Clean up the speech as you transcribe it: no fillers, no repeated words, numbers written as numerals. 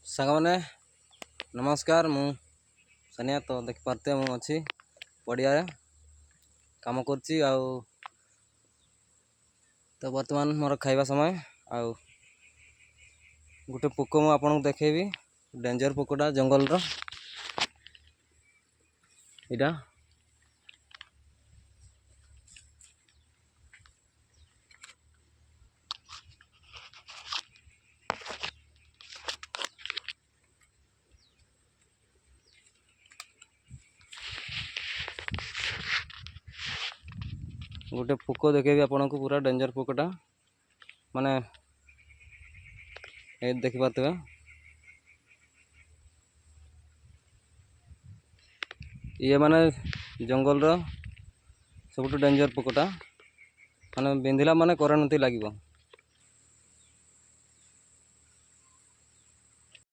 ସାଙ୍ଗମାନେ ନମସ୍କାର। ମୁଁ ସାନିଆ ତ ଦେଖିପାରୁଥିବେ ମୁଁ ଅଛି ପଡ଼ିଆରେ କାମ କରୁଛି। ଆଉ ତ ବର୍ତ୍ତମାନ ମୋର ଖାଇବା ସମୟ। ଆଉ ଗୋଟେ ପୋକ ମୁଁ ଆପଣଙ୍କୁ ଦେଖେଇବି, ଡେଞ୍ଜର ପୋକଟା ଜଙ୍ଗଲର ଏଇଟା। ଗୋଟେ ପୋକ ଦେଖେଇବି ଆପଣଙ୍କୁ, ପୁରା ଡେଞ୍ଜର ପୋକଟା, ମାନେ ଏ ଦେଖିପାରୁଥିବେ। ଇଏ ମାନେ ଜଙ୍ଗଲର ସବୁଠୁ ଡେଞ୍ଜର ପୋକଟା, ମାନେ ବିନ୍ଧିଲା ମାନେ କରେଣ୍ଟ ଲାଗିବ।